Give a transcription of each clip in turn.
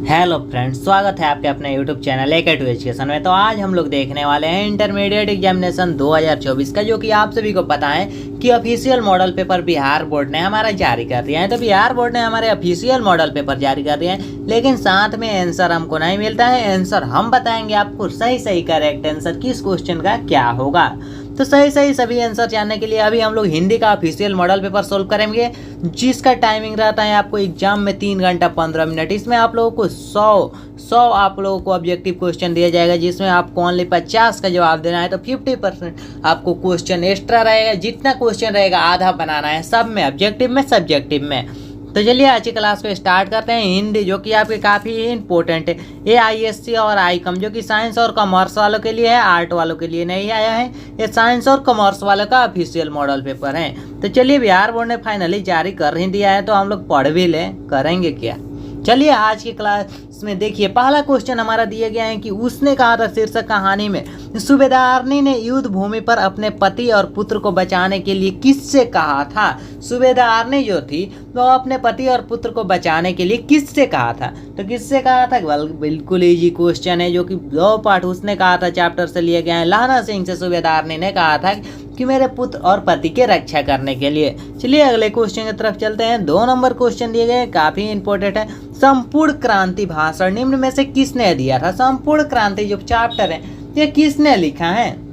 Hello friends, स्वागत है आपके अपने यूट्यूब चैनल AK2 एजुकेशन में। तो आज हम लोग देखने वाले हैं इंटरमीडिएट एग्जामिनेशन 2024 का, जो कि आप सभी को पता है कि official model paper Bihar board ने हमारा जारी कर दिया है। तो बिहार बोर्ड ने हमारे ऑफिशियल मॉडल पेपर जारी कर दिया है, लेकिन साथ में आंसर हमको नहीं मिलता है। आंसर हम बताएंगे आपको, सही करेक्ट आंसर किस क्वेश्चन का क्या होगा। तो सही सभी आंसर जानने के लिए अभी हम लोग हिंदी का ऑफिशियल मॉडल पेपर सोल्व करेंगे, जिसका टाइमिंग रहता है आपको एग्जाम में 3 घंटा 15 मिनट। इसमें आप लोगों को 100 आप लोगों को ऑब्जेक्टिव क्वेश्चन दिया जाएगा, जिसमें आपको ओनली 50 का जवाब देना है। तो 50% आपको क्वेश्चन एक्स्ट्रा रहेगा। जितना क्वेश्चन रहेगा आधा बनाना है, सब में, ऑब्जेक्टिव में, सब्जेक्टिव में। तो चलिए आज की क्लास को स्टार्ट करते हैं। हिंदी जो कि आपके काफ़ी इंपॉर्टेंट है। AISC और ICOM जो कि साइंस और कॉमर्स वालों के लिए है, आर्ट वालों के लिए नहीं आया है। ये साइंस और कॉमर्स वालों का ऑफिशियल मॉडल पेपर है। तो चलिए, बिहार बोर्ड ने फाइनली जारी कर ही दिया है, तो हम लोग पढ़ भी लें, करेंगे क्या। चलिए आज की क्लास में देखिए, पहला क्वेश्चन हमारा दिया गया है कि उसने कहा था शीर्षक कहानी में, सूबेदारनी ने युद्ध भूमि पर अपने पति और पुत्र को बचाने के लिए किससे कहा था। सूबेदारनी जो थी वो अपने पति और पुत्र को बचाने के लिए किससे कहा था। तो किससे कहा था, बिल्कुल इजी क्वेश्चन है, जो कि 2 पार्ट उसने कहा था चैप्टर से लिए गए हैं। लहना सिंह से सूबेदारनी ने कहा था कि मेरे पुत्र और पति के रक्षा करने के लिए। चलिए अगले क्वेश्चन की तरफ चलते हैं। 2 नंबर क्वेश्चन दिए गए हैं, काफी इंपॉर्टेंट है। संपूर्ण क्रांति भाषण निम्न में से किसने दिया था। संपूर्ण क्रांति जो चैप्टर है ये किसने लिखा है।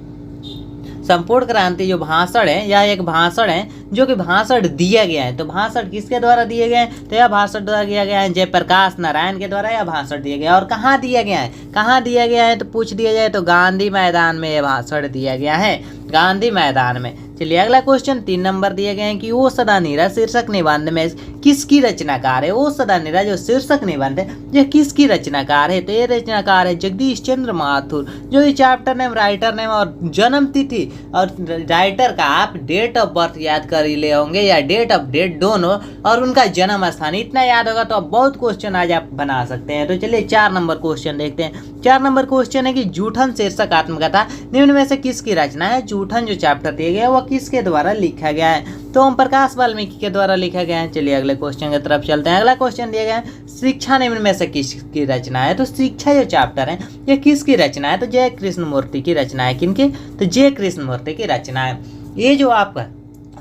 संपूर्ण क्रांति जो भाषण है, या एक भाषण है जो कि भाषण दिया गया है। तो भाषण किसके द्वारा दिए गए हैं, तो यह भाषण द्वारा दिया गया है जयप्रकाश नारायण के द्वारा यह भाषण दिया गया है। और कहाँ दिया गया है, कहाँ दिया गया है, तो पूछ दिया जाए तो गांधी मैदान में यह भाषण दिया गया है, गांधी मैदान में। चलिए अगला क्वेश्चन 3 नंबर दिए गए हैं कि ओ सदा नीरा शीर्षक निबंध में किसकी रचनाकार है। ओ सदा नीरा जो शीर्षक निबंध है यह किसकी रचनाकार है। तो ये रचनाकार है जगदीश चंद्र माथुर। जो ये चैप्टर नेम, राइटर नेम और जन्म तिथि और राइटर का आप डेट ऑफ बर्थ याद कर ही ले होंगे, या डेट ऑफ डेट दोनों, और उनका जन्म स्थान इतना याद होगा तो आप बहुत क्वेश्चन आज आप बना सकते हैं। तो चलिए 4 नंबर क्वेश्चन देखते हैं। 4 नंबर क्वेश्चन है कि जूठन शीर्षक आत्मकथा निम्न में से किसकी रचना है। जूठन जो चैप्टर दिया गया है वह किसके द्वारा लिखा गया है, तो ओम प्रकाश वाल्मीकि के द्वारा लिखा गया है। चलिए अगले क्वेश्चन की तरफ चलते हैं। अगला क्वेश्चन दिया गया है शिक्षा निम्न में से किसकी रचना है। तो शिक्षा जो चैप्टर है ये किसकी रचना है, तो जय कृष्ण मूर्ति की रचना है। किनकी, तो जय कृष्ण मूर्ति की रचना है। ये जो आपका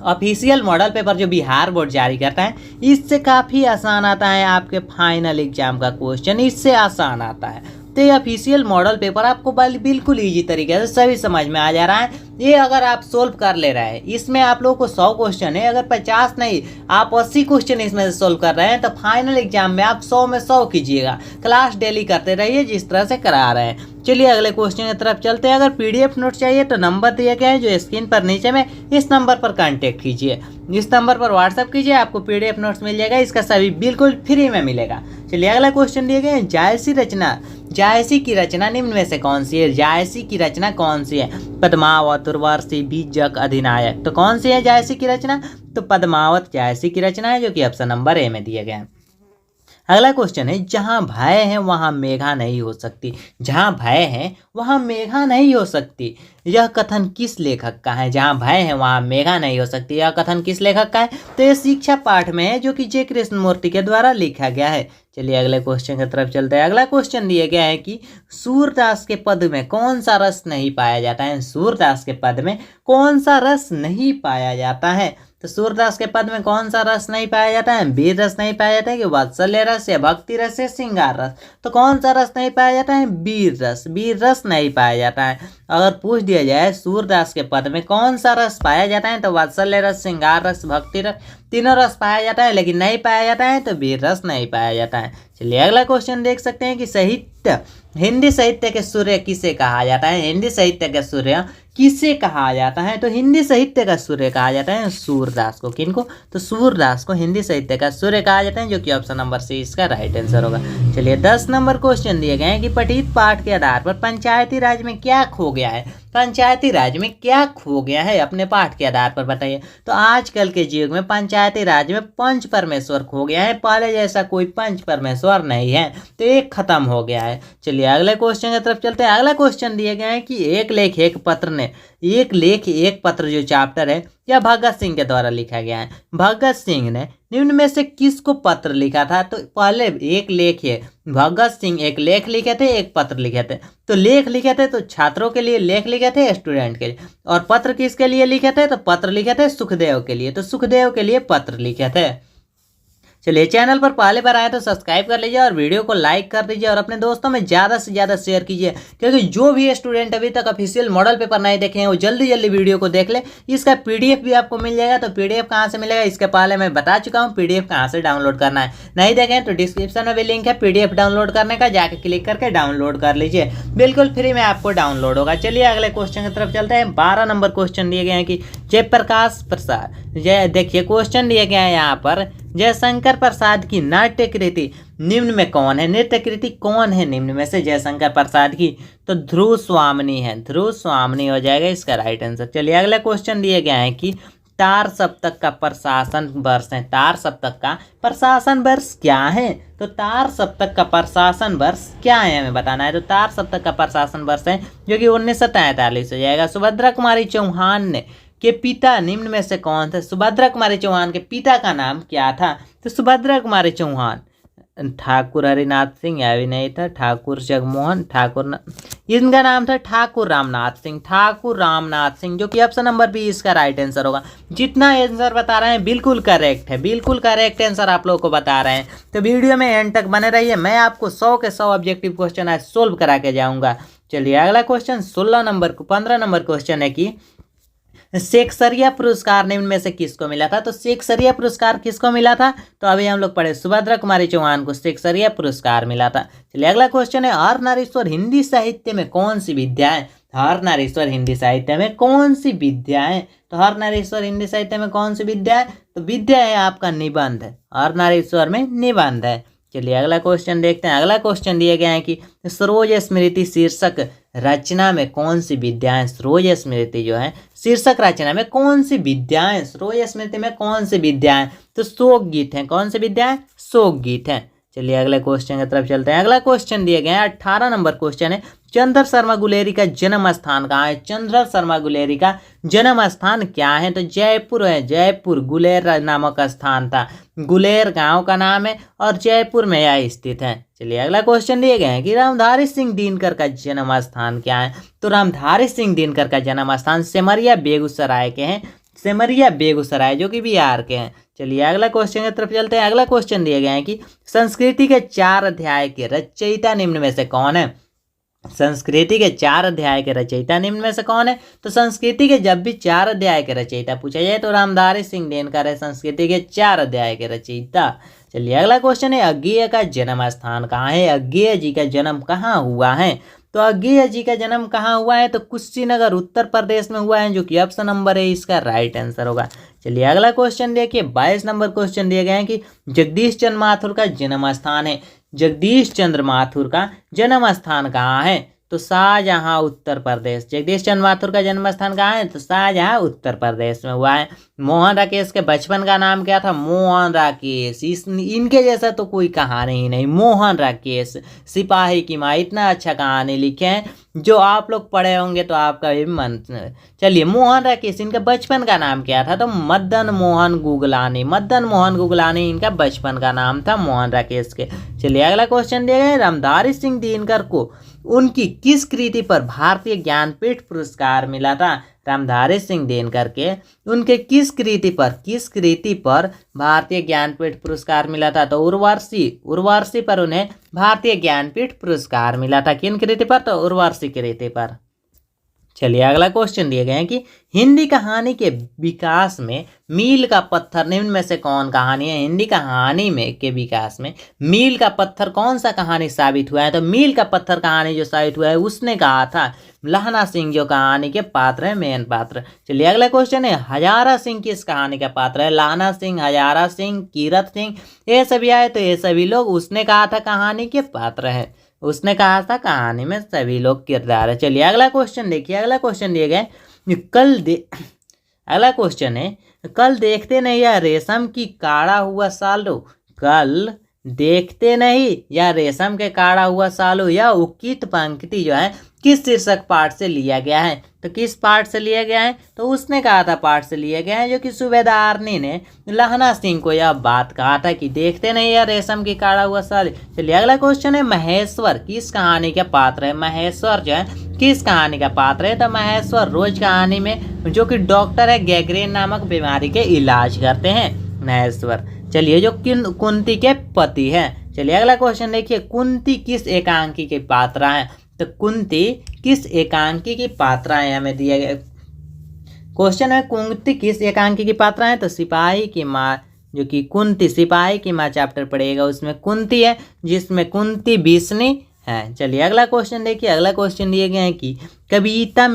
ऑफिशियल मॉडल पेपर जो बिहार बोर्ड जारी करता है, इससे काफ़ी आसान आता है आपके फाइनल एग्जाम का क्वेश्चन, इससे आसान आता है। तो ये ऑफिशियल मॉडल पेपर आपको बिल्कुल इजी तरीके से सभी समझ में आ जा रहा है। ये अगर आप सोल्व कर ले रहे हैं, इसमें आप लोगों को 100 क्वेश्चन है, अगर 50 नहीं आप 80 क्वेश्चन इसमें से सोल्व कर रहे हैं, तो फाइनल एग्जाम में आप 100 में 100 कीजिएगा। क्लास डेली करते रहिए जिस तरह से करा रहे हैं। चलिए अगले क्वेश्चन की तरफ चलते हैं। अगर PDF नोट चाहिए तो नंबर दिया गया है जो स्क्रीन पर नीचे में, इस नंबर पर कांटेक्ट कीजिए, इस नंबर पर व्हाट्सअप कीजिए, आपको PDF नोट्स मिल जाएगा। इसका सभी बिल्कुल फ्री में मिलेगा। चलिए अगला क्वेश्चन दिए गए हैं जायसी की रचना निम्न में से कौन सी है। जायसी की रचना कौन सी है, पद्मावत, उर्वशी, बीजक, अधिनायक। तो कौन सी है जायसी की रचना, तो पद्मावत जायसी की रचना है, जो कि ऑप्शन नंबर A में दिया गया है। अगला क्वेश्चन है जहां भय है वहां मेघा नहीं हो सकती। जहां भय है वहां मेघा नहीं हो सकती, यह कथन किस लेखक का है। जहां भय है वहां मेघा नहीं हो सकती, यह कथन किस लेखक का है, तो ये शिक्षा पाठ में है, जो कि जय कृष्ण मूर्ति के द्वारा लिखा गया है। चलिए अगले क्वेश्चन की तरफ चलते हैं। अगला क्वेश्चन दिया गया है कि सूरदास के पद में कौन सा रस नहीं पाया जाता है। सूरदास के पद में कौन सा रस नहीं पाया जाता है। तो सूरदास के पद में कौन सा रस नहीं पाया जाता है, वीर रस नहीं पाया जाता है, कि वात्सल्य रस या भक्ति रस या श्रृंगार रस। तो कौन सा रस नहीं पाया जाता है, वीर रस, वीर रस नहीं पाया जाता है। अगर पूछ दिया जाए सूरदास के पद में कौन सा रस पाया जाता है, तो वात्सल्य रस, श्रृंगार रस, भक्ति रस, तीनों रस पाया जाता है, लेकिन नहीं पाया जाता है तो वीर रस नहीं पाया जाता है। चलिए अगला क्वेश्चन देख सकते हैं कि साहित्य, हिंदी साहित्य के सूर्य किसे कहा जाता है। हिंदी साहित्य के सूर्य किसे कहा जाता है, तो हिंदी साहित्य का सूर्य कहा जाता है सूरदास को। किनको, तो सूरदास को हिंदी साहित्य का सूर्य कहा जाता है, जो कि ऑप्शन नंबर C इसका राइट आंसर होगा। चलिए 10 नंबर क्वेश्चन दिए गए हैं कि पठित पाठ के आधार पर पंचायती राज में क्या खो गया है। पंचायती राज में क्या खो गया है, अपने पाठ के आधार पर बताइए। तो आजकल के युग में पंचायती राज में पंच परमेश्वर खो गया है, पहले जैसा कोई पंच परमेश्वर नहीं है, तो एक खत्म हो गया है। चलिए अगले क्वेश्चन की तरफ चलते हैं। अगला क्वेश्चन दिए गए हैं कि एक लेख एक पत्र जो चैप्टर है यह भगत सिंह के द्वारा लिखा गया है। भगत सिंह ने निम्न में से किसको पत्र लिखा था? तो पहले एक लेख है, भगत सिंह एक लेख लिखे थे, एक पत्र लिखे थे। तो लेख लिखे थे तो छात्रों के लिए लेख लिखे थे, स्टूडेंट के लिए। और पत्र किसके लिए लिखे थे? तो पत्र लिखे थे सुखदेव के लिए, तो सुखदेव के लिए पत्र लिखे थे। चलिए, चैनल पर पहले बार आए तो सब्सक्राइब कर लीजिए और वीडियो को लाइक कर दीजिए और अपने दोस्तों में ज़्यादा से ज़्यादा शेयर कीजिए, क्योंकि जो भी स्टूडेंट अभी तक ऑफिशियल मॉडल पेपर नहीं देखे हैं वो जल्दी जल्दी वीडियो को देख ले। इसका पीडीएफ भी आपको मिल जाएगा। तो पीडीएफ कहाँ से मिलेगा इसके पहले मैं बता चुका हूँ, पीडीएफ कहाँ से डाउनलोड करना है। नहीं देखें तो डिस्क्रिप्शन में भी लिंक है पीडीएफ डाउनलोड करने का, जाके क्लिक करके डाउनलोड कर लीजिए, बिल्कुल फ्री में आपको डाउनलोड होगा। चलिए अगले क्वेश्चन की तरफ चलते हैं। 12 नंबर क्वेश्चन दिए गए हैं कि जयप्रकाश प्रसाद, देखिए क्वेश्चन दिए गए हैं यहाँ पर, जयशंकर प्रसाद की नाट्य कृति निम्न में कौन है? नृत्य कृति कौन है निम्न में से जयशंकर प्रसाद की? तो ध्रुव स्वामिनी है, ध्रुव स्वामिनी हो जाएगा इसका राइट आंसर। चलिए अगला क्वेश्चन दिए गए हैं कि तार सप्तक का प्रशासन वर्ष है। तार सप्तक का प्रशासन वर्ष क्या है? तो तार सप्तक का प्रशासन वर्ष क्या है हमें बताना है। तो तार सप्तक का प्रशासन वर्ष है जो कि 1943 हो जाएगा। सुभद्रा कुमारी चौहान ने के पिता निम्न में से कौन थे? सुभद्रा कुमारी चौहान के पिता का नाम क्या था? तो सुभद्रा कुमारी चौहान ठाकुर हरिनाथ सिंह, या भी नहीं था, ठाकुर जगमोहन ठाकुर, इनका नाम था ठाकुर रामनाथ सिंह, ठाकुर रामनाथ सिंह, जो कि ऑप्शन नंबर बी इसका राइट आंसर होगा। जितना आंसर बता रहे हैं बिल्कुल करेक्ट है, बिल्कुल करेक्ट आंसर आप लोगों को बता रहे हैं। तो वीडियो में एंड तक बने रहिए, मैं आपको 100 के 100 ऑब्जेक्टिव क्वेश्चन आज सोल्व करा के जाऊँगा। चलिए अगला क्वेश्चन 15 नंबर क्वेश्चन है कि शेक्सपियर पुरस्कार निम्न में से किसको मिला था? तो शेक्सपियर पुरस्कार किसको मिला था? तो अभी हम लोग पढ़े सुभद्रा कुमारी चौहान को शेक्सपियर पुरस्कार मिला था। चलिए अगला क्वेश्चन है, अर्धनारीश्वर हिंदी साहित्य में कौन सी विद्या है? अर्धनारीश्वर हिंदी साहित्य में कौन सी विद्या है? तो अर्धनारीश्वर हिंदी साहित्य में कौन सी विद्या है? तो विद्या है आपका निबंध है, अर्धनारीश्वर में निबंध है। चलिए अगला क्वेश्चन देखते हैं। अगला क्वेश्चन दिए गए हैं कि सरोज स्मृति शीर्षक रचना में कौन सी विद्याएं? सरोज स्मृति जो है शीर्षक रचना में कौन सी विद्याएं? सरोज स्मृति में कौन सी विद्याएं? तो शोक गीत हैं। कौन सी विद्याएं? शोक गीत हैं। चलिए अगले क्वेश्चन की तरफ चलते हैं। अगला क्वेश्चन दिए गए हैं 18 नंबर क्वेश्चन है, चंद्र शर्मा गुलेरी का जन्म स्थान कहाँ है? चंद्र शर्मा गुलेरी का जन्म स्थान क्या है? तो जयपुर है, जयपुर गुलेर नामक स्थान था, गुलेर गांव का नाम है और जयपुर में यह स्थित है। चलिए अगला क्वेश्चन दिए गए हैं कि रामधारी सिंह दिनकर का जन्म स्थान क्या है? तो रामधारी सिंह दिनकर का जन्म स्थान सिमरिया बेगूसराय के हैं, सिमरिया बेगूसराय जो कि बिहार के हैं। चलिए अगला क्वेश्चन की तरफ चलते हैं। अगला क्वेश्चन दिए गए हैं कि संस्कृति के 4 अध्याय के रचयिता निम्न में से कौन है? संस्कृति के 4 अध्याय के रचयिता निम्न में से कौन है? तो संस्कृति के जब भी 4 अध्याय के रचयिता पूछा जाए तो रामधारी सिंह दिनकर है संस्कृति के 4 अध्याय के रचयिता। चलिए अगला क्वेश्चन है, अज्ञेय का जन्म स्थान कहाँ है? अज्ञेय जी का जन्म कहाँ हुआ है? तो अज्ञेय जी का जन्म कहाँ हुआ है? तो कुशीनगर उत्तर प्रदेश में हुआ है, जो कि ऑप्शन नंबर है इसका राइट आंसर होगा। चलिए अगला क्वेश्चन देखिए, 22 नंबर क्वेश्चन दिए गए हैं कि जगदीश चंद्र माथुर का जन्म स्थान है। जगदीश चंद्र माथुर का जन्म स्थान कहाँ है? तो शाहजहाँ उत्तर प्रदेश। जगदीश चंद्र माथुर का जन्म स्थान कहाँ है? तो शाहजहाँ उत्तर प्रदेश में हुआ है। मोहन राकेश के बचपन का नाम क्या था? मोहन राकेश। इनके जैसा तो कोई कहानी ही नहीं। मोहन राकेश, सिपाही की माँ, इतना अच्छा कहानी लिखे हैं जो आप लोग पढ़े होंगे तो आपका भी मन। चलिए मोहन राकेश, इनका बचपन का नाम क्या था? तो मदन मोहन गुगलानी। मदन मोहन गुगलानी इनका बचपन का नाम था मोहन राकेश के। चलिए अगला क्वेश्चन दिया गया, रामधारी सिंह दिनकर को उनकी किस कृति पर भारतीय ज्ञानपीठ पुरस्कार मिला था? रामधारी सिंह दिनकर के उनके किस कृति पर भारतीय ज्ञानपीठ पुरस्कार मिला था? तो उर्वशी पर उन्हें भारतीय ज्ञानपीठ पुरस्कार मिला था। किन कृति पर? तो उर्वशी कृति पर। चलिए अगला क्वेश्चन दिए गए हैं कि हिंदी कहानी के विकास में मील का पत्थर निम्न में से कौन कहानी है? हिंदी कहानी में के विकास में मील का पत्थर कौन सा कहानी साबित हुआ है? तो मील का पत्थर कहानी जो साबित हुआ है उसने कहा था लहना सिंह, जो कहानी के पात्र है, मेन पात्र। चलिए अगला क्वेश्चन है, हजारा सिंह किस कहानी का पात्र है? लहना सिंह, हजारा सिंह, कीरत सिंह, ये सभी आए तो ये सभी लोग उसने कहा था कहानी के पात्र है। उसने कहा था कहानी में सभी लोग किरदार है। चलिए अगला क्वेश्चन देखिए। अगला क्वेश्चन दिए गए, अगला क्वेश्चन है, कल देखते नहीं या रेशम की काढ़ा हुआ सालो, कल देखते नहीं या रेशम के काढ़ा हुआ सालो, या उक्कित पंक्ति जो है किस शीर्षक पाठ से लिया गया है? तो किस पाठ से लिया गया है? तो उसने कहा था पाठ से लिया गया है जो कि सूबेदारनी ने लहना सिंह को यह बात कहा था कि देखते नहीं यार रेशम की काढ़ा हुआ साली। चलिए अगला क्वेश्चन है, महेश्वर किस कहानी का पात्र है? महेश्वर जो है किस कहानी का पात्र है? तो महेश्वर रोज कहानी में जो कि डॉक्टर है गैंग्रीन नामक बीमारी के इलाज करते हैं महेश्वर। चलिए जो कुंती के पति हैं। चलिए अगला क्वेश्चन देखिए, कुंती किस एकांकी के पात्रा है? तो कुंती किस एकांकी की पात्रा है हमें दिया गया क्वेश्चन है, कुंती किस एकांकी की पात्रा है? तो सिपाही की माँ जो कि कुंती सिपाही की माँ चैप्टर पढ़ेगा उसमें कुंती है जिसमें कुंती बीसनी है। चलिए अगला क्वेश्चन देखिए, अगला क्वेश्चन दिए गए हैं कि कविता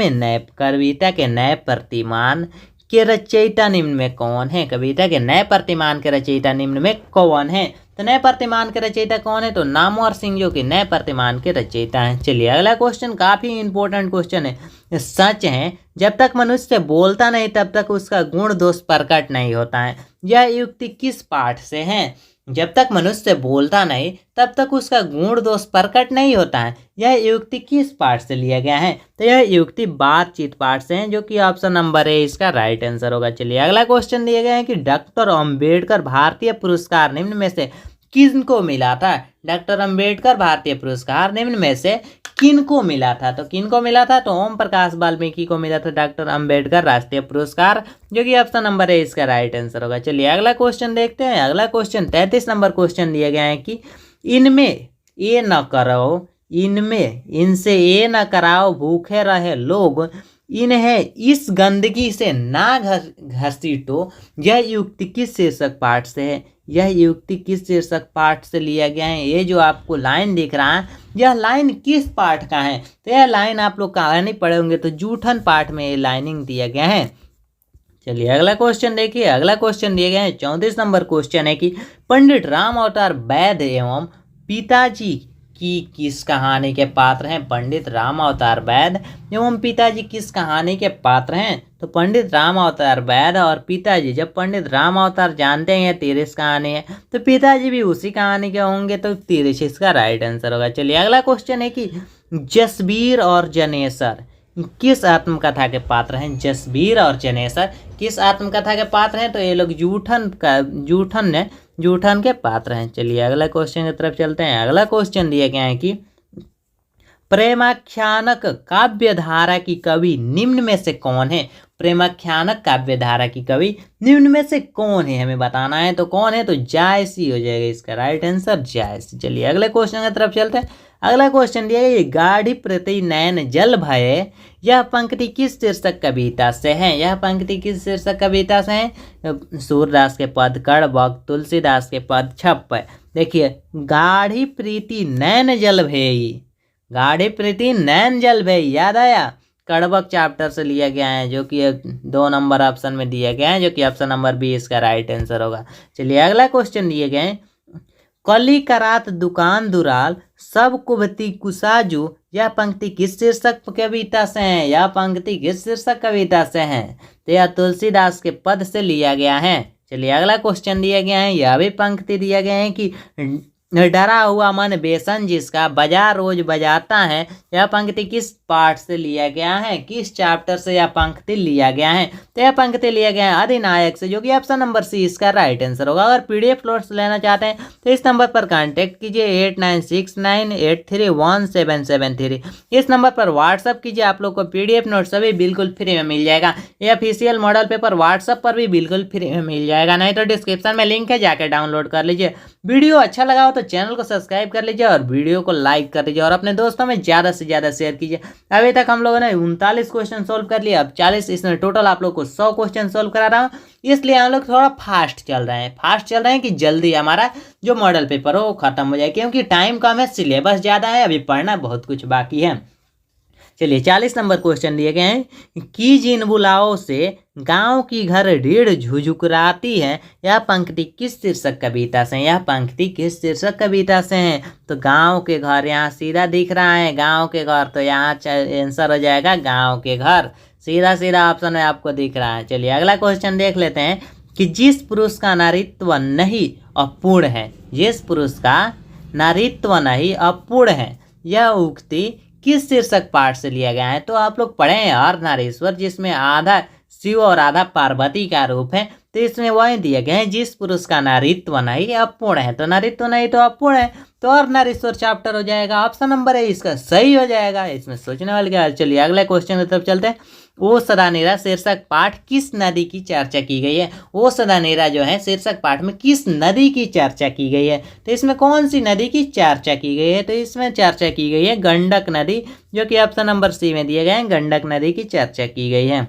के नए प्रतिमान के रचयिता निम्न में कौन है? कविता के नए प्रतिमान के रचयिता निम्न में कौन है? तो नए प्रतिमान के रचयिता कौन है? तो नामवर सिंह जो कि नए प्रतिमान के रचयिता हैं। चलिए अगला क्वेश्चन काफी इंपॉर्टेंट क्वेश्चन है, सच है जब तक मनुष्य बोलता नहीं तब तक उसका गुण दोष प्रकट नहीं होता है। यह युक्ति किस पाठ से है? जब तक मनुष्य बोलता नहीं तब तक उसका गुण दोष प्रकट नहीं होता है। यह युक्ति किस पाठ से लिया गया है? तो यह युक्ति बातचीत पाठ से है जो कि ऑप्शन नंबर ए इसका राइट आंसर होगा। चलिए अगला क्वेश्चन दिया गया है कि डॉक्टर अंबेडकर भारतीय पुरस्कार निम्न में से किनको मिला था? डॉक्टर अंबेडकर भारतीय पुरस्कार निम्न में से किनको मिला था? तो किनको मिला था? तो ओम प्रकाश वाल्मीकि को मिला था डॉक्टर अंबेडकर राष्ट्रीय पुरस्कार जो कि ऑप्शन नंबर है इसका राइट आंसर होगा। चलिए अगला क्वेश्चन देखते हैं। अगला क्वेश्चन 33 नंबर क्वेश्चन दिया गया है कि इनमें ये न करो, इनसे ये न कराओ भूखे रहे लोग, इन्हें इस गंदगी से ना घसीटो। यह युक्ति किस शीर्षक पाठ से है? यह युक्ति किस शीर्षक पाठ से लिया गया है? ये जो आपको लाइन दिख रहा है यह लाइन किस पाठ का है? तो यह लाइन आप लोग कहानी पढ़े होंगे तो जूठन पाठ में ये लाइनिंग दिया गया है। चलिए अगला क्वेश्चन देखिए, अगला क्वेश्चन दिए गए हैं 34 नंबर क्वेश्चन है कि पंडित राम अवतार वैद्य एवं पिताजी की किस कहानी के पात्र हैं? पंडित राम अवतार वैद्य एवं पिताजी किस कहानी के पात्र हैं? तो पंडित राम अवतार वैद्य और पिताजी, जब पंडित राम अवतार जानते हैं 33 कहानी है तो पिताजी भी उसी कहानी के होंगे तो 33 इसका राइट आंसर होगा। चलिए अगला क्वेश्चन है कि जसबीर और जनेसर किस आत्मकथा के पात्र हैं? जसबीर और जनेसर किस आत्मकथा के पात्र हैं? तो ये लोग जूठन के पात्र हैं। चलिए अगला क्वेश्चन की तरफ चलते हैं। अगला क्वेश्चन दिया गया है कि प्रेमाख्यानक काव्यधारा की कवि निम्न में से कौन है? प्रेमाख्यानक काव्यधारा की कवि निम्न में से कौन है हमें बताना है। तो कौन है? तो जायसी हो जाएगा इसका राइट आंसर, जायसी। चलिए अगले क्वेश्चन की तरफ चलते हैं। अगला क्वेश्चन दिया गया गाढ़ी प्रति नयन जल भये, यह पंक्ति किस शीर्षक कविता से है? यह पंक्ति किस शीर्षक कविता से है? सूरदास के पद कड़बक, तुलसीदास के पद छप्पय। देखिए गाढ़ी प्रीति नयन जल भयी, गाढ़ी प्रीति नयन जल भयी याद आया? कड़बक चैप्टर से लिया गया है जो कि 2 नंबर ऑप्शन में दिया गया है जो कि ऑप्शन नंबर बी इसका राइट आंसर होगा। चलिए अगला क्वेश्चन दिए गए कली करात दुकान दुराल सब कुबती कुसाजू, यह पंक्ति किस शीर्षक कविता से है? यह पंक्ति किस शीर्षक कविता से है? तो यह तुलसीदास के पद से लिया गया है। चलिए अगला क्वेश्चन दिया गया है, यह भी पंक्ति दिया गया है कि डरा हुआ मन बेसन जिसका बाजार रोज बजाता है, यह पंक्ति किस पाठ से लिया गया है? किस चैप्टर से यह पंक्ति लिया गया है? तो यह पंक्ति लिया गया है अधिनायक से जो कि ऑप्शन नंबर सी इसका राइट आंसर होगा। अगर पीडीएफ नोट्स लेना चाहते हैं तो इस नंबर पर कांटेक्ट कीजिए 8969831773। इस नंबर पर व्हाट्सअप कीजिए, आप लोग को पीडीएफ नोट सभी बिल्कुल फ्री में मिल जाएगा। ये ऑफिशियल मॉडल पेपर व्हाट्सअप पर भी बिल्कुल फ्री में मिल जाएगा, नहीं तो डिस्क्रिप्शन में लिंक है जाकर डाउनलोड कर लीजिए। वीडियो अच्छा लगा हो तो चैनल को सब्सक्राइब कर लीजिए और वीडियो को लाइक कर दीजिए और अपने दोस्तों में ज़्यादा से ज़्यादा शेयर कीजिए। अभी तक हम लोगों ने 39 क्वेश्चन सोल्व कर लिए, अब 40, इसमें टोटल आप लोग को 100 क्वेश्चन सोल्व करा रहा हूँ, इसलिए हम लोग थोड़ा फास्ट चल रहे हैं कि जल्दी हमारा जो मॉडल पेपर हो वो खत्म हो जाए, क्योंकि टाइम कम है, सिलेबस ज़्यादा है, अभी पढ़ना बहुत कुछ बाकी है। चलिए 40 नंबर क्वेश्चन दिए गए हैं कि जिन बुलाओं से गांव की घर रीढ़ झुझुकराती है, यह पंक्ति किस शीर्षक कविता से? यह पंक्ति किस शीर्षक कविता से है? तो गांव के घर यहाँ सीधा दिख रहा है, गांव के घर, तो यहाँ आंसर हो जाएगा गांव के घर, सीधा सीधा ऑप्शन में आपको दिख रहा है। चलिए अगला क्वेश्चन देख लेते हैं कि जिस पुरुष का नारीत्व नहीं अपूर्ण है, जिस पुरुष का नारीत्व नहीं अपूर्ण है, यह उक्ति किस शीर्षक पाठ से लिया गया है? तो आप लोग पढ़े हैं अर्धनारीश्वर, जिसमें आधा शिव और आधा पार्वती का रूप है। तो इसमें वही दिए गए हैं जिस पुरुष का नारीत्व नहीं अपूर्ण है। तो नारीत्व नहीं तो अपूर्ण है, तो अर्धनारीश्वर चैप्टर हो जाएगा। ऑप्शन नंबर है इसका सही हो जाएगा। इसमें सोचने वाली क्या है। चलिए अगले क्वेश्चन की तरफ चलते हैं। ओ सदा नेरा शीर्षक पाठ किस नदी की चर्चा की गई है? ओ सदा नेरा जो है शीर्षक पाठ में किस नदी की चर्चा की गई है? तो इसमें कौन सी नदी की चर्चा की गई है? तो इसमें चर्चा की गई है गंडक नदी, जो कि ऑप्शन नंबर सी में दिए गए हैं। गंडक नदी की चर्चा की गई है।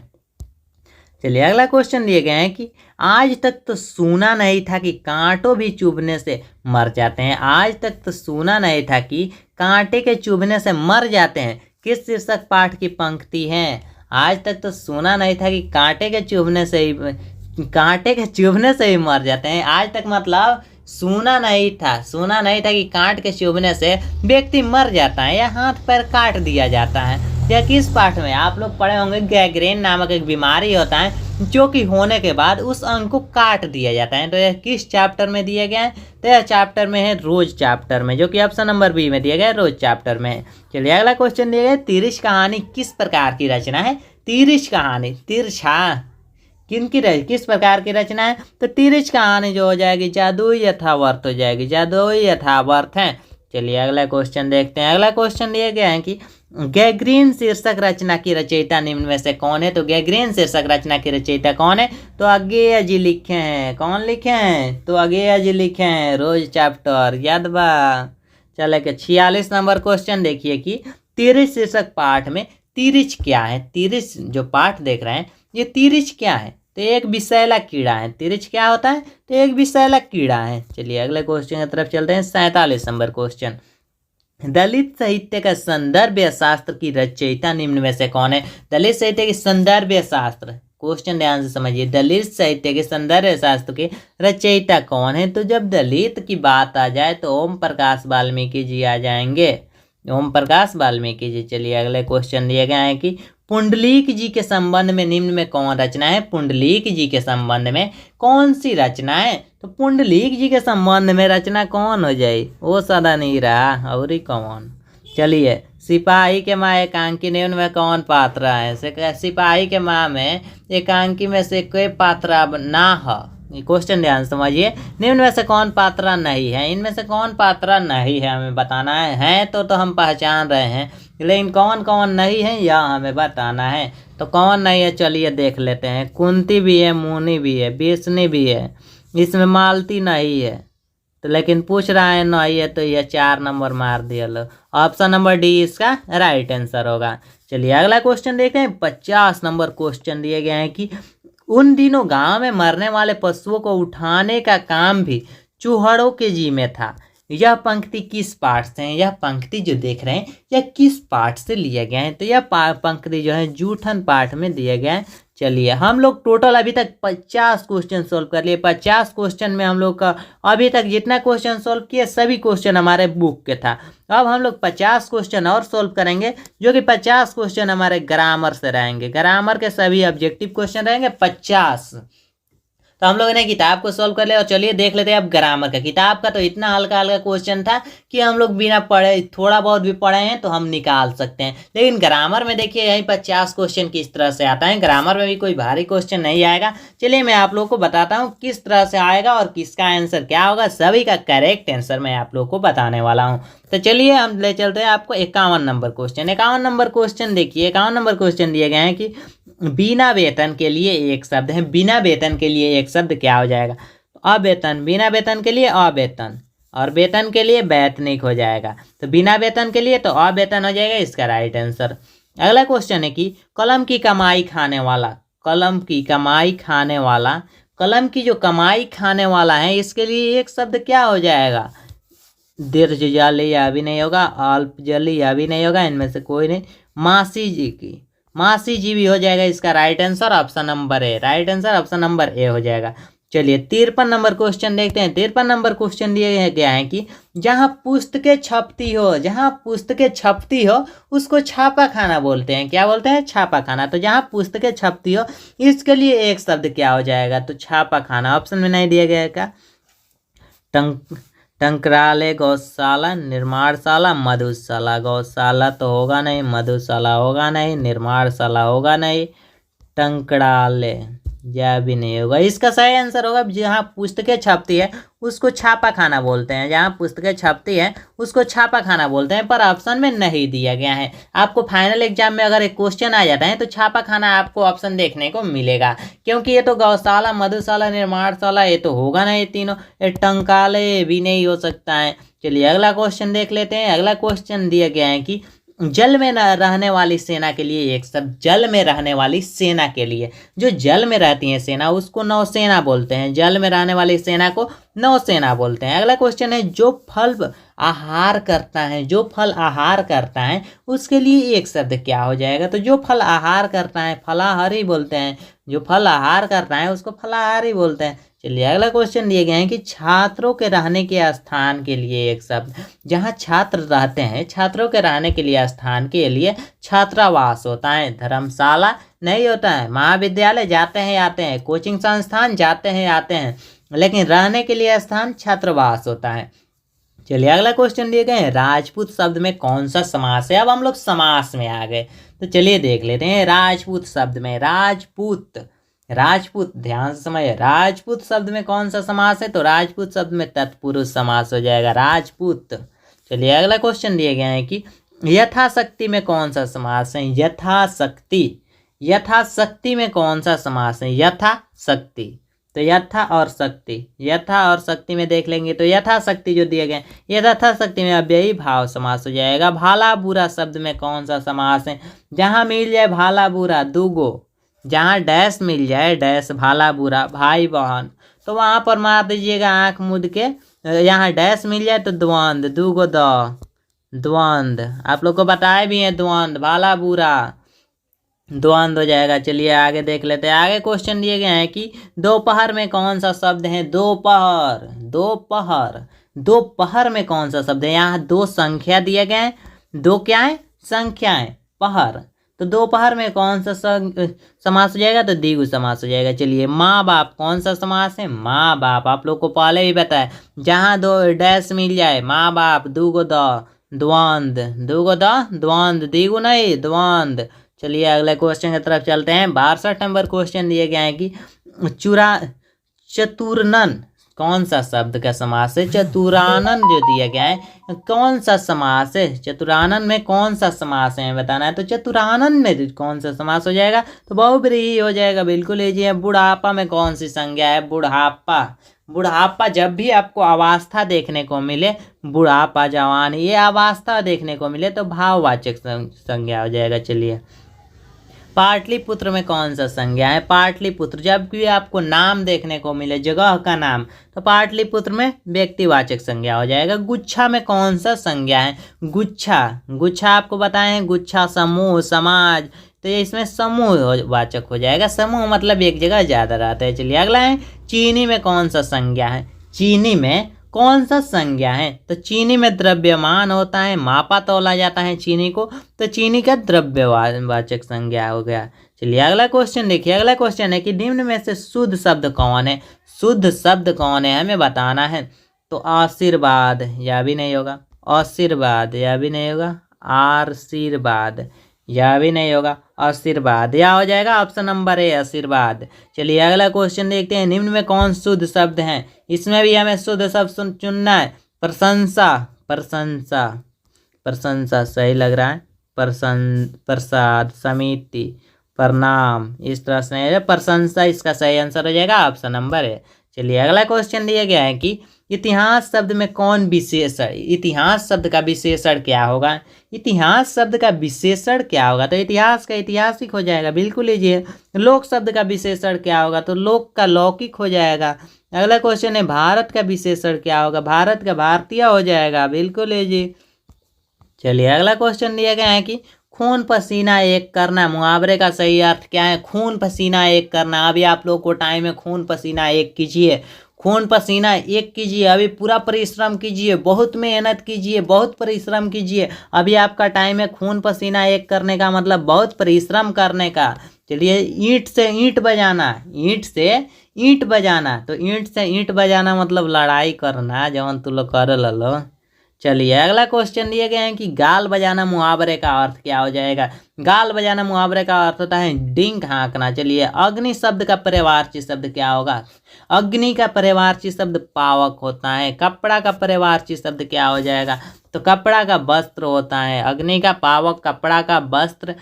चलिए अगला क्वेश्चन दिए गए हैं कि आज तक तो सुना नहीं था कि कांटों भी चुभने से मर जाते हैं। आज तक तो सुना नहीं था कि कांटे के चुभने से मर जाते हैं, किस शीर्षक पाठ की पंक्ति है? आज तक तो सुना नहीं था कि कांटे के चुभने से ही मर जाते हैं। आज तक मतलब सुना नहीं था कि कांट के चुभने से व्यक्ति मर जाता है या हाथ पैर काट दिया जाता है। यह किस पाठ में? आप लोग पढ़े होंगे गैंग्रीन नामक एक बीमारी होता है जो कि होने के बाद उस अंग को काट दिया जाता है। तो यह किस चैप्टर में दिए गए हैं? तो यह चैप्टर में है रोज चैप्टर में, जो कि ऑप्शन नंबर बी में दिया गया है, रोज चैप्टर में। चलिए अगला क्वेश्चन दिया गया, तिरछ कहानी किस प्रकार की रचना है? तिरछ कहानी, तिरछा किस प्रकार की रचना है? तो तिरछ कहानी जो हो जाएगी जादुई यथावर्थ हो जाएगी, जादुई यथावर्थ है। चलिए अगला क्वेश्चन देखते हैं। अगला क्वेश्चन दिया गया है कि गैंग्रीन शीर्षक रचना की रचयिता निम्न में से कौन है? तो गैंग्रीन शीर्षक रचना की रचयिता कौन है? तो अज्ञेय जी लिखे हैं। कौन लिखे हैं? तो अज्ञेय जी लिखे हैं, रोज चैप्टर याद बा। चले के 46 नंबर क्वेश्चन देखिए कि तिरछ शीर्षक पाठ में तिरछ क्या है? तिरछ जो पाठ देख रहे हैं, ये तिरछ क्या है? तो एक विषैला कीड़ा है। तिरछ क्या होता है? तो एक विषैला कीड़ा है। चलिए अगले क्वेश्चन की तरफ चलते हैं। 47 नंबर क्वेश्चन, दलित साहित्य का संदर्भ शास्त्र की रचयिता निम्न में से कौन है? दलित साहित्य के संदर्भ शास्त्र, क्वेश्चन ध्यान से समझिए, दलित साहित्य के संदर्भ शास्त्र के रचयिता कौन है? तो जब दलित की बात आ जाए तो ओम प्रकाश वाल्मीकि जी आ जाएंगे, ओम प्रकाश वाल्मीकि जी। चलिए अगले क्वेश्चन दिए गए हैं कि पुंडलीक जी के संबंध में निम्न में कौन रचना है? पुंडलीक जी के संबंध में कौन सी रचना है? तो पुंडलीक जी के संबंध में रचना कौन हो जाए? वो सदा नहीं रहा और ही कौन। चलिए सिपाही के माँ एकांकी निम्न में कौन पात्र है? सिपाही के माँ में एकांकी में से कोई पात्र ना हो। क्वेश्चन ध्यान समझिए, निम्न में से कौन पात्र नहीं है? इनमें से कौन पात्र नहीं है हमें बताना है तो हम पहचान रहे हैं, लेकिन कौन कौन नहीं है यह हमें बताना है। तो कौन नहीं है चलिए देख लेते हैं। कुंती भी है, मुनि भी है, बेसनी भी है, इसमें मालती नहीं है। तो लेकिन पूछ रहा है नहीं है, तो यह 4 नंबर मार दिया लो। ऑप्शन नंबर डी इसका राइट आंसर होगा। चलिए अगला क्वेश्चन देखते हैं। 50 नंबर क्वेश्चन दिए गए हैं कि उन दिनों गांव में मरने वाले पशुओं को उठाने का काम भी चूहड़ों के जी में था। यह पंक्ति किस पाठ से है? यह पंक्ति जो देख रहे हैं यह किस पाठ से लिया गया है? तो यह पंक्ति जो है जूठन पाठ में दिए गए हैं। चलिए हम लोग टोटल अभी तक 50 क्वेश्चन सोल्व कर लिए। 50 क्वेश्चन में हम लोग का अभी तक जितना क्वेश्चन सोल्व किए सभी क्वेश्चन हमारे बुक के था। अब हम लोग 50 क्वेश्चन और सोल्व करेंगे, जो कि 50 क्वेश्चन हमारे ग्रामर से रहेंगे। ग्रामर के सभी ऑब्जेक्टिव क्वेश्चन रहेंगे 50। तो हम लोगों ने किताब को सोल्व कर लिया और चलिए देख लेते हैं अब ग्रामर का। किताब का तो इतना हल्का हल्का क्वेश्चन था कि हम लोग बिना पढ़े, थोड़ा बहुत भी पढ़े हैं तो हम निकाल सकते हैं। लेकिन ग्रामर में देखिए यहीं 50 क्वेश्चन किस तरह से आता है। ग्रामर में भी कोई भारी क्वेश्चन नहीं आएगा। चलिए मैं आप लोग को बताता हूँ किस तरह से आएगा और किसका आंसर क्या होगा। सभी का करेक्ट आंसर मैं आप लोग को बताने वाला हूँ। तो चलिए हम ले चलते हैं आपको 51 नंबर क्वेश्चन। 51 नंबर क्वेश्चन देखिए, 51 नंबर क्वेश्चन दिए गए हैं कि बिना वेतन के लिए एक शब्द है। बिना वेतन के लिए एक शब्द क्या हो जाएगा? अवेतन। बिना वेतन के लिए अवेतन और वेतन के लिए वैतनिक हो जाएगा। तो बिना वेतन के लिए तो अवेतन हो जाएगा इसका राइट आंसर। अगला क्वेश्चन है कि कलम की कमाई खाने वाला, कलम की कमाई खाने वाला, कलम की जो कमाई खाने वाला है इसके लिए एक शब्द क्या हो जाएगा? दीर्घ जली या भी नहीं होगा, अल्प जली या भी नहीं होगा, इनमें से कोई नहीं। मासी जी की, मासी जी भी हो जाएगा इसका right answer. Option number A right answer, option number A हो जाएगा। चलिए 53 नंबर क्वेश्चन देखते हैं। 53 नंबर क्वेश्चन दिए गया है कि जहाँ पुस्तकें छपती हो, जहाँ पुस्तकें छपती हो उसको छापा खाना बोलते हैं। क्या बोलते हैं? छापा खाना। तो जहाँ पुस्तकें छपती हो इसके लिए एक शब्द क्या हो जाएगा? तो छापा खाना। ऑप्शन में नहीं दिया गया है क्या? टंकराले गौशाला, निर्माणशाला, मधुशाला। गौशाला तो होगा नहीं, मधुशाला होगा नहीं, निर्माणशाला होगा नहीं, टंकराले यह भी नहीं होगा। इसका सही आंसर होगा जहाँ पुस्तकें छपती है उसको छापा खाना बोलते हैं। जहाँ पुस्तकें छपती है उसको छापा खाना बोलते हैं, पर ऑप्शन में नहीं दिया गया है। आपको फाइनल एग्जाम में अगर एक क्वेश्चन आ जाता है तो छापा खाना आपको ऑप्शन देखने को मिलेगा, क्योंकि ये तो गौशाला, मधुशाला, निर्माणशाला ये तो होगा ना, ये तीनों। ये टंकाले भी नहीं हो सकता है। चलिए अगला क्वेश्चन देख लेते हैं। अगला क्वेश्चन दिया गया है कि जल में रहने वाली सेना के लिए एक शब्द, जल में रहने वाली सेना के लिए, जो जल में रहती है सेना उसको नौसेना बोलते हैं। जल में रहने वाली सेना को नौसेना बोलते हैं। अगला क्वेश्चन है जो फल आहार करता है, जो फल आहार करता है उसके लिए एक शब्द क्या हो जाएगा? तो जो फल आहार करता है फलाहारी बोलते हैं। जो फल आहार करता है उसको फलाहारी बोलते हैं। चलिए अगला क्वेश्चन दिए गए हैं कि छात्रों के रहने के स्थान के लिए एक शब्द, जहाँ छात्र रहते हैं छात्रों के रहने के लिए स्थान के लिए छात्रावास होता है। धर्मशाला नहीं होता है। महाविद्यालय जाते हैं आते हैं, कोचिंग संस्थान जाते हैं आते हैं, लेकिन रहने के लिए स्थान छात्रावास होता है। चलिए अगला क्वेश्चन दिए गए हैं राजपूत शब्द में कौन सा समास है? अब हम लोग समास में आ गए, तो चलिए देख लेते हैं। राजपूत शब्द में राजपूत, राजपूत ध्यान से समझिए, राजपूत शब्द में कौन सा समास है? तो राजपूत शब्द में तत्पुरुष समास हो जाएगा, राजपूत। चलिए अगला क्वेश्चन दिए गए हैं कि यथाशक्ति में कौन सा समास है? यथाशक्ति, यथाशक्ति में कौन सा समास है? यथाशक्ति, तो यथा और शक्ति, यथा और शक्ति में देख लेंगे तो यथाशक्ति जो दिए गए, यथाशक्ति में अव्ययी भाव समास हो जाएगा। भाला बुरा शब्द में कौन सा समास है? जहाँ मिल जाए भाला बुरा दूगो, जहाँ डैश मिल जाए डैश भाला बुरा भाई बहन, तो वहाँ पर मार दीजिएगा आँख मूंद के। यहाँ डैश मिल जाए तो द्वंद, दूगो द्वंद, आप लोग को बताए भी हैं द्वंद, भाला बुरा द्वंद हो जाएगा। चलिए आगे देख लेते हैं। आगे क्वेश्चन दिए गए हैं कि दोपहर में कौन सा शब्द है? दोपहर, दोपहर, दोपहर में कौन सा शब्द है? यहाँ दो संख्या दिए गए हैं, दो क्या है? संख्याएं, पहर, तो दोपहर में कौन सा समास हो जाएगा? तो द्विगु समास हो जाएगा। चलिए माँ बाप कौन सा समास है? माँ बाप, आप लोग को पहले ही बताया, जहाँ दो डैश मिल जाए माँ बाप दूगो द्वंद, दूगो द्वंद, द्विगु नहीं द्वंद। चलिए अगले क्वेश्चन की तरफ चलते हैं। 62 नंबर क्वेश्चन दिए गए हैं कि चतुरनन कौन सा शब्द का समास है? चतुरानन जो दिया गया है कौन सा समास है? चतुरानन में कौन सा समास है बताना है। तो चतुरानन में कौन सा समास हो जाएगा? तो बहुब्रीहि हो जाएगा, बिल्कुल लीजिए। बुढ़ापा में कौन सी संज्ञा है? बुढ़ापा, बुढ़ापा जब भी आपको अवस्था देखने को मिले, बुढ़ापा जवान ये अवस्था देखने को मिले तो भाववाचक संज्ञा हो जाएगा। चलिए पाटलिपुत्र में कौन सा संज्ञा है? पाटलिपुत्र जब भी आपको नाम देखने को मिले जगह का नाम, तो पाटलिपुत्र में व्यक्तिवाचक संज्ञा हो जाएगा। गुच्छा में कौन सा संज्ञा है? गुच्छा, गुच्छा आपको बताए हैं गुच्छा समूह समाज, तो ये इसमें समूह वाचक हो जाएगा। समूह मतलब एक जगह ज़्यादा रहता है। चलिए अगला है चीनी में कौन सा संज्ञा है? चीनी में कौन सा संज्ञा है? तो चीनी में द्रव्यमान होता है, मापा तोला जाता है चीनी को, तो चीनी का द्रव्यवाचक संज्ञा हो गया। चलिए अगला क्वेश्चन देखिए। अगला क्वेश्चन है कि निम्न में से शुद्ध शब्द कौन है? शुद्ध शब्द कौन है हमें बताना है। तो आशीर्वाद यह भी नहीं होगा, आशीर्वाद यह भी नहीं होगा, आशीर्वाद यह भी नहीं होगा, आशीर्वाद यह हो जाएगा ऑप्शन नंबर ए आशीर्वाद। चलिए अगला क्वेश्चन देखते हैं। निम्न में कौन शुद्ध शब्द हैं? इसमें भी हमें शुद्ध शब्द चुनना है। प्रशंसा, प्रशंसा, प्रशंसा सही लग रहा है। प्रसाद, समिति, प्रणाम, इस तरह से प्रशंसा इसका सही आंसर हो जाएगा, ऑप्शन नंबर है। चलिए अगला क्वेश्चन दिया गया है कि इतिहास शब्द में कौन विशेषण, इतिहास शब्द का विशेषण क्या होगा? इतिहास शब्द का विशेषण क्या होगा? तो इतिहास का ऐतिहासिक हो जाएगा, बिल्कुल लीजिए। लोक शब्द का विशेषण क्या होगा? तो लोक का लौकिक हो जाएगा। अगला क्वेश्चन है भारत का विशेषण क्या होगा? भारत का भारतीय हो जाएगा, बिल्कुल लीजिए। चलिए अगला क्वेश्चन दिया गया है कि खून पसीना एक करना, मुहावरे का सही अर्थ क्या है? खून पसीना एक करना। अभी आप लोग को टाइम है, खून पसीना एक कीजिए। खून पसीना एक कीजिए, अभी पूरा परिश्रम कीजिए, बहुत मेहनत कीजिए, बहुत परिश्रम कीजिए। अभी आपका टाइम है खून पसीना एक करने का, मतलब बहुत परिश्रम करने का। चलिए, ईंट से ईंट बजाना, ईंट से ईंट बजाना, तो ईंट से ईंट बजाना मतलब लड़ाई करना, जवन तू लोग कर लो। चलिए, अगला क्वेश्चन दिए गए हैं कि गाल बजाना मुहावरे का अर्थ क्या हो जाएगा। गाल बजाना मुहावरे का अर्थ होता है डिंक हाँकना। चलिए, अग्नि शब्द का पर्यायवाची शब्द क्या होगा। अग्नि का पर्यायवाची शब्द पावक होता है। कपड़ा का पर्यायवाची शब्द क्या हो जाएगा, तो कपड़ा का वस्त्र होता है। अग्नि का पावक, कपड़ा का वस्त्र।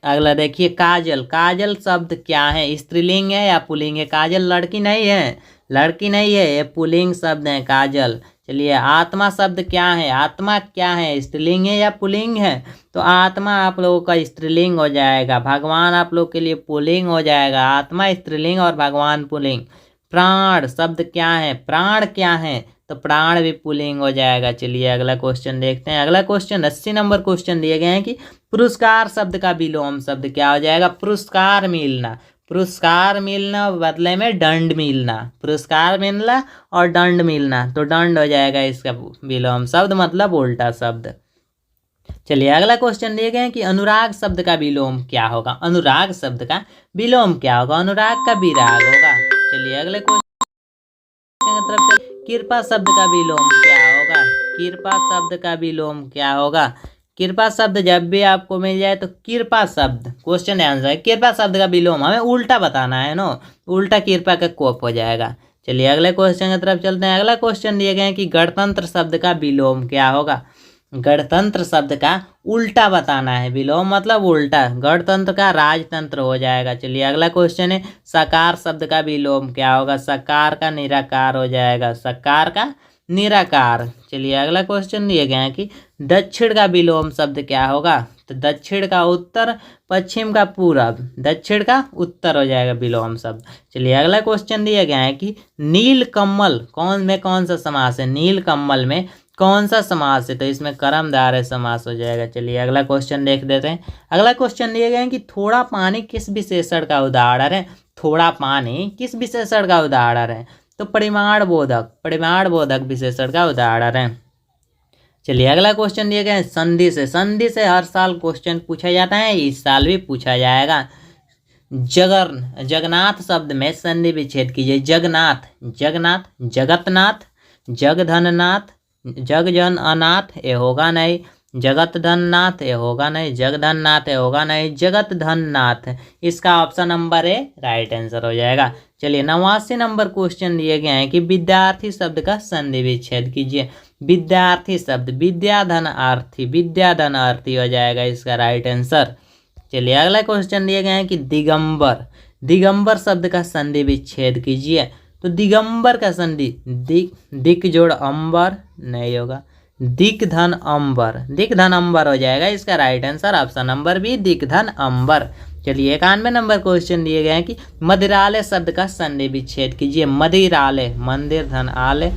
अगला देखिए, काजल। काजल शब्द क्या है, स्त्रीलिंग है या पुल्लिंग है। काजल लड़की नहीं है, लड़की नहीं है, ये पुल्लिंग शब्द है काजल। चलिए, आत्मा शब्द क्या है, आत्मा क्या है, स्त्रीलिंग है या पुल्लिंग है, तो आत्मा आप लोगों का स्त्रीलिंग हो जाएगा। भगवान आप लोग के लिए पुल्लिंग हो जाएगा। आत्मा स्त्रीलिंग और भगवान पुल्लिंग। प्राण शब्द क्या है, प्राण क्या है, तो प्राण भी पुल्लिंग हो जाएगा। चलिए, अगला क्वेश्चन देखते हैं। अगला क्वेश्चन 80 नंबर क्वेश्चन दिए गए हैं कि पुरस्कार शब्द का विलोम शब्द क्या हो जाएगा। पुरस्कार मिलना, पुरस्कार मिलना बदले में दंड मिलना। पुरस्कार मिलना और दंड मिलना, तो दंड हो जाएगा इसका विलोम शब्द, मतलब उल्टा शब्द। चलिए, अगला क्वेश्चन दिए गए हैं कि अनुराग शब्द का विलोम क्या होगा। अनुराग शब्द का विलोम क्या होगा, अनुराग का विराग होगा। चलिए, अगले क्वेश्चन की तरफ से, कृपा शब्द का विलोम क्या होगा। कृपा शब्द का विलोम क्या होगा। कृपा शब्द जब भी आपको मिल जाए तो कृपा शब्द, क्वेश्चन आंसर है, कृपा शब्द का विलोम हमें उल्टा बताना है नो, उल्टा कृपा का कोप हो जाएगा। चलिए, अगले क्वेश्चन की तरफ चलते हैं। अगला क्वेश्चन दिए गए हैं कि गणतंत्र शब्द का विलोम क्या होगा। गणतंत्र शब्द का उल्टा बताना है, विलोम मतलब उल्टा। गणतंत्र का राजतंत्र हो जाएगा। चलिए, अगला क्वेश्चन है, सकार शब्द का विलोम क्या होगा। सकार का निराकार हो जाएगा, सकार का निराकार। चलिए, अगला क्वेश्चन दिए गए हैं कि दक्षिण का विलोम शब्द क्या होगा, तो दक्षिण का उत्तर, पश्चिम का पूरब, दक्षिण का उत्तर हो जाएगा विलोम शब्द। चलिए, अगला क्वेश्चन दिए गए हैं कि नील कमल कौन सा समास है। नील कमल में कौन सा समास है, तो इसमें कर्मधारय समास हो जाएगा। चलिए, अगला क्वेश्चन देख देते हैं। अगला क्वेश्चन दिए गए हैं कि थोड़ा पानी किस विशेषण का उदाहरण है। थोड़ा पानी किस विशेषण का उदाहरण है, तो परिमाण बोधक, परिमाण बोधक विशेषण का उदाहरण है। चलिए, अगला क्वेश्चन दिए गए हैं संधि से। संधि से हर साल क्वेश्चन पूछा जाता है, इस साल भी पूछा जाएगा। जगन्नाथ शब्द में संधि विच्छेद कीजिए। जगन्नाथ, जगन्नाथ, जगतनाथ, जगधननाथ, जगजन अनाथ, ये होगा नहीं। जगत धननाथ, ये होगा नहीं। जगधननाथ, ये होगा नहीं। जगत धननाथ, इसका option number A right answer हो जाएगा। चलिए, 89 नंबर क्वेश्चन दिए गए हैं कि विद्यार्थी शब्द का संधि विच्छेद कीजिए। विद्यार्थी शब्द, विद्याधन आर्थी, विद्याधन आर्थी हो जाएगा इसका राइट आंसर। चलिए, अगला क्वेश्चन दिए गए हैं कि दिगंबर, दिगंबर शब्द का संधि विच्छेद कीजिए। तो दिगंबर का संधि दिक जोड़ अंबर नहीं होगा, दिक धन अंबर, दिक धन अंबर हो जाएगा इसका right answer, option number B, दिक धन अंबर। चलिए, 91 नंबर क्वेश्चन दिए गए हैं कि मदिरालय शब्द का संधि विच्छेद कीजिए। मदिरालय, मंदिर धन आलय,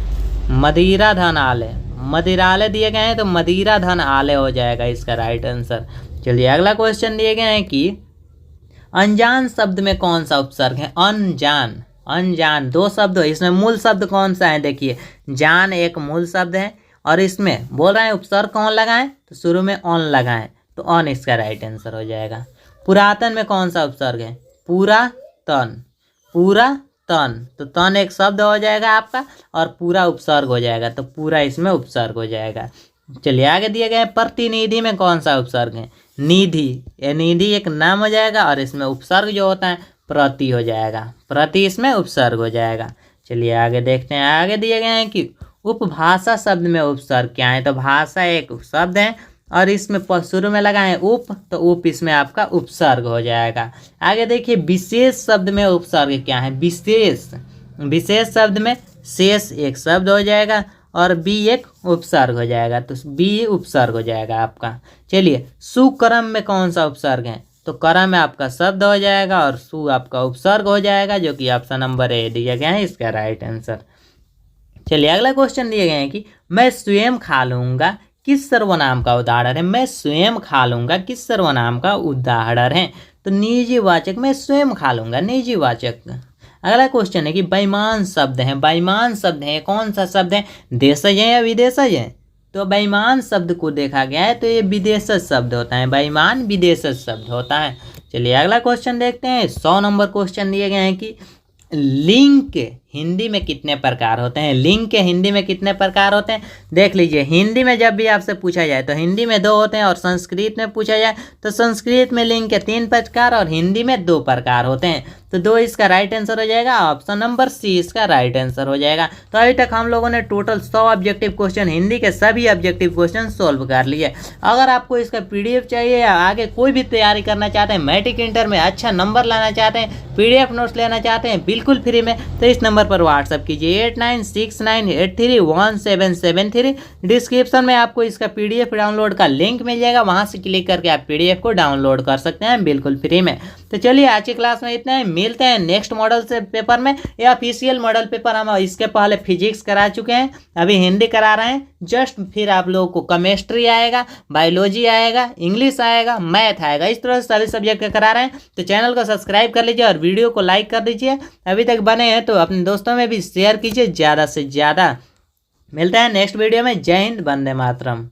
मदिरा धन आलय, मदिरालय दिए गए हैं तो मदिरा धन आलय हो जाएगा इसका राइट आंसर। चलिए, अगला क्वेश्चन दिए गए हैं कि अनजान शब्द में कौन सा उपसर्ग है। अनजान, अनजान दो शब्द हो, इसमें मूल शब्द कौन सा है, देखिए जान एक मूल शब्द है और इसमें बोल रहे हैं उपसर्ग कौन लगाएं, तो शुरू में ऑन लगाएं, तो ऑन इसका राइट आंसर हो जाएगा। पुरातन में कौन सा उपसर्ग है, पूरा तन, पूरा तन, तो तन एक शब्द हो जाएगा आपका और पूरा उपसर्ग हो जाएगा, तो पूरा इसमें उपसर्ग हो जाएगा। चलिए, आगे दिए गए प्रतिनिधि में कौन सा उपसर्ग है, निधि, ये निधि एक नाम हो जाएगा और इसमें उपसर्ग जो होता है प्रति हो जाएगा, प्रति इसमें उपसर्ग हो जाएगा। चलिए, आगे देखते हैं। आगे दिए गए हैं कि उपभाषा शब्द में उपसर्ग क्या है, तो भाषा एक शब्द है और इसमें शुरू में लगा है उप, तो उप इसमें आपका उपसर्ग हो जाएगा। आगे देखिए, विशेष शब्द में उपसर्ग क्या है, विशेष, विशेष शब्द में शेष एक शब्द हो जाएगा और बी एक उपसर्ग हो जाएगा, तो बी उपसर्ग हो जाएगा आपका। चलिए, सुकर्म में कौन सा उपसर्ग है, तो कर्म में आपका शब्द हो जाएगा और सु आपका उपसर्ग हो जाएगा, जो कि ऑप्शन नंबर ए दिया गया है इसका राइट आंसर। चलिए, अगला क्वेश्चन दिए गए हैं कि मैं स्वयं खा लूँगा किस सर्वनाम का उदाहरण है। मैं स्वयं खा लूँगा किस सर्वनाम का उदाहरण है, तो निजी वाचक, मैं स्वयं खा लूँगा निजी वाचक। अगला क्वेश्चन है कि बेईमान शब्द है, बेईमान शब्द है कौन सा शब्द है, देशज है या विदेशज है। तो बेईमान शब्द को देखा गया है तो ये विदेशज शब्द होता है, बेईमान विदेशज शब्द होता है। चलिए अगला क्वेश्चन देखते हैं। 100 नंबर क्वेश्चन दिए गए हैं कि लिंग के हिंदी में कितने प्रकार होते हैं, लिंग के हिंदी में कितने प्रकार होते हैं। देख लीजिए, हिंदी में जब भी आपसे पूछा जाए तो हिंदी में 2 होते हैं, और संस्कृत में पूछा जाए तो संस्कृत में लिंग के 3 प्रकार और हिंदी में 2 प्रकार होते हैं। तो 2 इसका राइट आंसर हो जाएगा, ऑप्शन नंबर सी इसका राइट आंसर हो जाएगा। तो अभी तक हम लोगों ने टोटल 100 ऑब्जेक्टिव क्वेश्चन, हिंदी के सभी ऑब्जेक्टिव क्वेश्चन सोल्व कर लिए। अगर आपको इसका PDF चाहिए या आगे कोई भी तैयारी करना चाहते हैं, मैट्रिक इंटर में अच्छा नंबर लाना चाहते हैं, PDF नोट्स लेना चाहते हैं बिल्कुल फ्री में, तो इस नंबर पर व्हाट्सअप कीजिए 8969831773। डिस्क्रिप्शन में आपको इसका PDF डाउनलोड का लिंक मिल जाएगा, वहां से क्लिक करके आप PDF को डाउनलोड कर सकते हैं बिल्कुल फ्री में। तो चलिए आज की क्लास में इतना ही, मिलते हैं नेक्स्ट मॉडल से पेपर में। ये ऑफिशियल मॉडल पेपर हम इसके पहले फिजिक्स करा चुके हैं, अभी हिंदी करा रहे हैं जस्ट, फिर आप लोगों को केमिस्ट्री आएगा, बायोलॉजी आएगा, इंग्लिश आएगा, मैथ आएगा, इस तरह से सभी सब्जेक्ट करा रहे हैं। तो चैनल को सब्सक्राइब कर लीजिए और वीडियो को लाइक कर दीजिए, अभी तक बने हैं तो अपने दोस्तों में भी शेयर कीजिए ज़्यादा से ज़्यादा। मिलते हैं नेक्स्ट वीडियो में। जय हिंद, वंदे मातरम।